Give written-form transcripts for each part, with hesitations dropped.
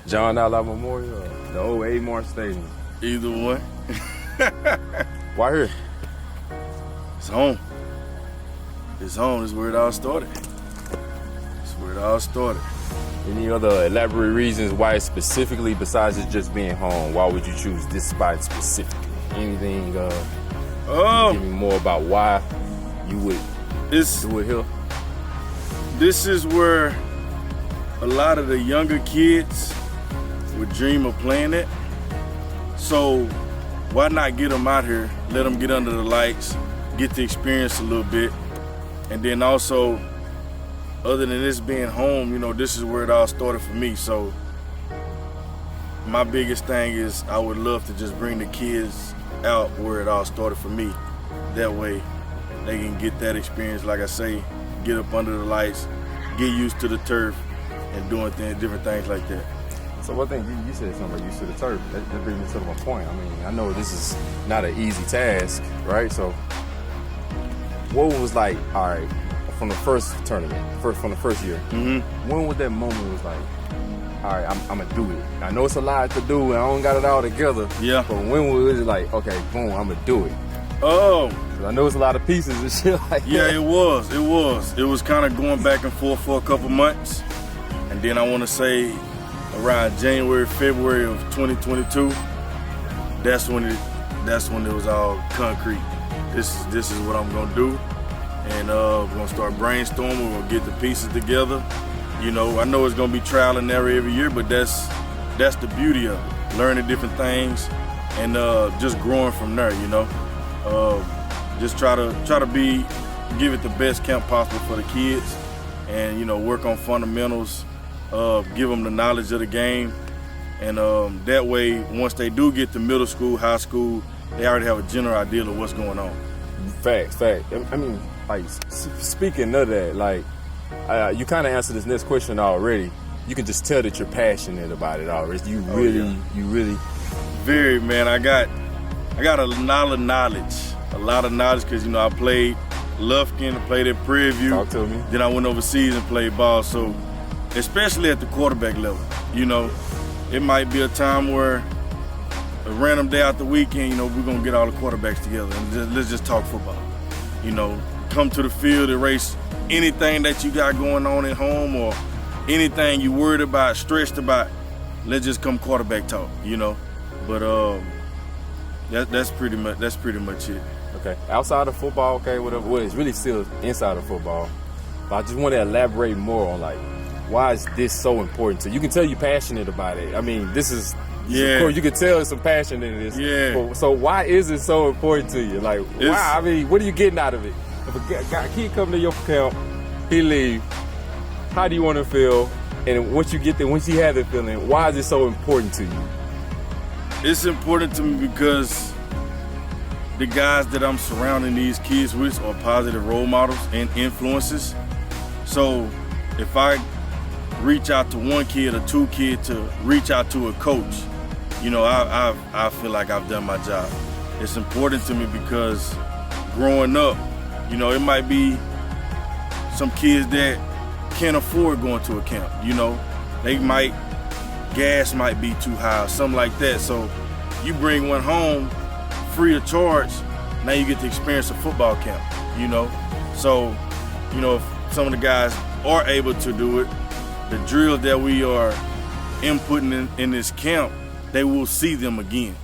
John Allen Memorial or the old Amar Stadium? Either one. Why here? It's home. It's home. It's where it all started. It's where it all started. Any other elaborate reasons why specifically, besides it just being home, why would you choose this spot specifically? Anything, give me more about why you would do it here? This is where a lot of the younger kids would dream of playing it. So why not get them out here, let them get under the lights, get the experience a little bit, and then also, other than this being home, you know, this is where it all started for me. So my biggest thing is I would love to just bring the kids out where it all started for me. That way they can get that experience, like I say, get up under the lights, get used to the turf, and doing different things like that. So one thing, you said something about used to the turf. That brings me to my point. I mean, I know this is not an easy task, right? So what was like, all right, from the first tournament, from the first year, when was that moment was like, all right, I'm gonna do it. I know it's a lot to do and I don't got it all together. Yeah. But when was it like, okay, boom, I'm gonna do it? Oh. I know it's a lot of pieces and shit like that. Yeah, it was. It was kind of going back and forth for a couple months. And then I want to say around January, February of 2022, that's when it was all concrete. This is what I'm gonna do. And we're gonna start brainstorming, we're gonna get the pieces together. You know, I know it's gonna be trial and error every year, but that's the beauty of it. Learning different things and just growing from there, you know. Just try to give it the best camp possible for the kids, and you know, work on fundamentals, give them the knowledge of the game, and that way, once they do get to middle school, high school, they already have a general idea of what's going on. Facts. I mean, like, speaking of that, like, you kind of answered this next question already. You can just tell that you're passionate about it already. You really. Very, man. I got a lot of knowledge because, you know, I played Lufkin, I played at Prairie View. Talk to me. Then I went overseas and played ball. So, especially at the quarterback level, you know, it might be a time where a random day out the weekend, you know, we're going to get all the quarterbacks together and let's just talk football. You know, come to the field, erase anything that you got going on at home or anything you worried about, stressed about. Let's just come quarterback talk, you know. But that's pretty much it. Okay. Outside of football, okay, whatever. Well, it's really still inside of football. But I just want to elaborate more on, like, why is this so important to you? You can tell you're passionate about it. I mean, this is, of course, you can tell there's some passion in this. Yeah. So why is it so important to you? Like, why? I mean, what are you getting out of it? If a kid come to your camp, he leave, how do you want to feel? And once you get there, once you have that feeling, why is it so important to you? It's important to me because the guys that I'm surrounding these kids with are positive role models and influences. So if I reach out to one kid or two kids to reach out to a coach, you know, I feel like I've done my job. It's important to me because growing up, you know, it might be some kids that can't afford going to a camp, you know. Gas might be too high or something like that. So you bring one home free of charge, now you get to experience a football camp, you know. So, you know, if some of the guys are able to do it, the drills that we are inputting in this camp, they will see them again.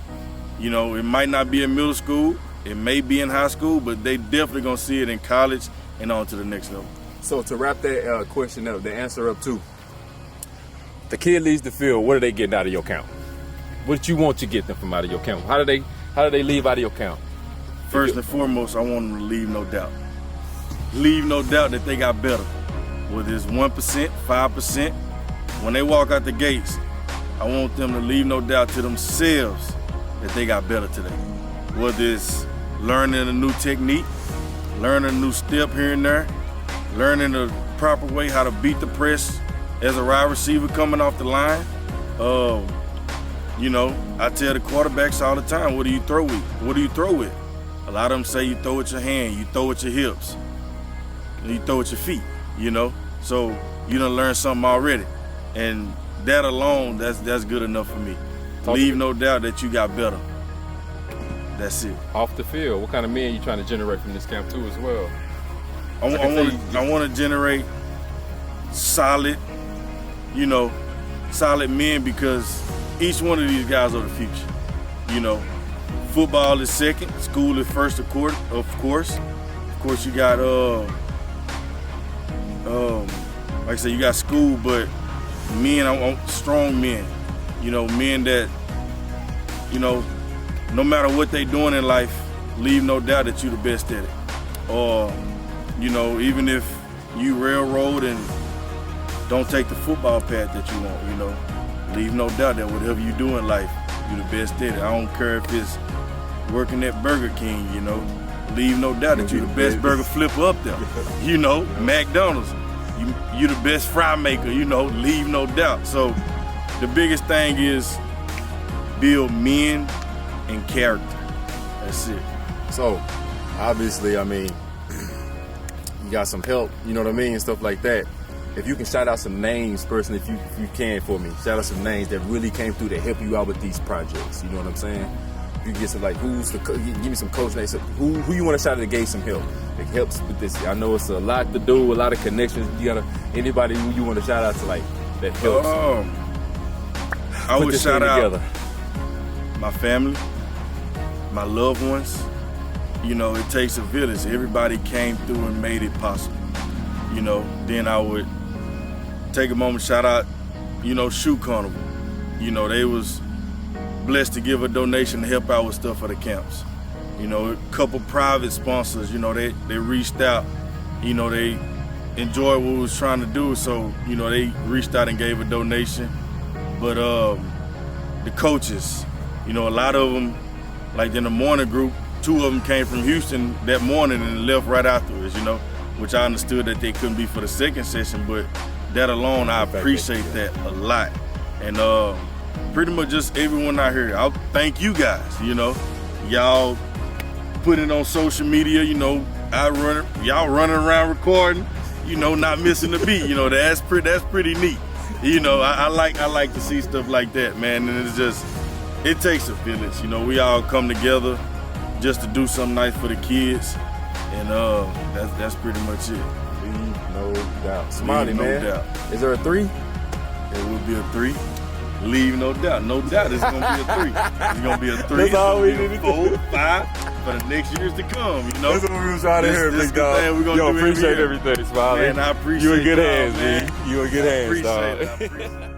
You know, it might not be in middle school, it may be in high school, but they definitely gonna see it in college and on to the next level. So to wrap that question up, the answer up too, the kid leaves the field, what are they getting out of your camp? What do you want to get them from out of your camp? How do they leave out of your camp? First and foremost, I want them to leave no doubt. Leave no doubt that they got better. Whether it's 1%, 5%, when they walk out the gates, I want them to leave no doubt to themselves that they got better today. Whether it's learning a new technique, learning a new step here and there, learning the proper way how to beat the press as a wide receiver coming off the line. You know, I tell the quarterbacks all the time, what do you throw with? What do you throw with? A lot of them say you throw with your hand, you throw with your hips, and you throw with your feet, you know? So you done learned something already. And that alone, that's good enough for me. Leave no doubt that you got better. That's it. Off the field, what kind of men you trying to generate from this camp too as well? I want to generate solid, solid men, because each one of these guys are the future. Football is second, school is first, of course. Of course, you got like I said, you got school, but men, I want strong men. Men that, no matter what they doing in life, leave no doubt that you the best at it. Or, even if you railroad and don't take the football path that you want, leave no doubt that whatever you do in life, you the best at it. I don't care if it's working at Burger King, leave no doubt that you the best burger flipper up there. McDonald's, you the best fry maker, leave no doubt. So the biggest thing is build men and character. That's it. So, obviously, I mean, you got some help, and stuff like that. If you can shout out some names, personally, if you can for me, shout out some names that really came through to help you out with these projects. You know what I'm saying? You get some, like, give me some coach names. Who you want to shout out that gave some help? That helps with this. I know it's a lot to do, a lot of connections. Anybody who you want to shout out to, like, that helps. I would shout out my family, my loved ones. It takes a village. Everybody came through and made it possible. Then I would take a moment, shout out, Shoe Carnival. They was blessed to give a donation to help out with stuff for the camps. A couple private sponsors, they reached out, they enjoyed what we was trying to do, so, they reached out and gave a donation. But the coaches, a lot of them, like in the morning group, 2 of them came from Houston that morning and left right afterwards, which I understood that they couldn't be for the second session, but that alone, I appreciate that a lot. And pretty much just everyone out here, I'll thank you guys, y'all put it on social media, y'all running around recording, not missing the beat, that's pretty neat. I like to see stuff like that, man, and it takes a village, we all come together just to do something nice for the kids, and that's pretty much it. Leave no doubt. Smiley, man. No doubt. Is there a 3? There will be a 3. Leave no doubt. No doubt it's going to be a 3. It's going to be a 3. That's all we need to 4, 5 for the next years to come, That's what we was trying to hear, big dog. Yo, appreciate everything, Smiley. Man, I appreciate you in good hands, man. You in good hands, dog. I appreciate it.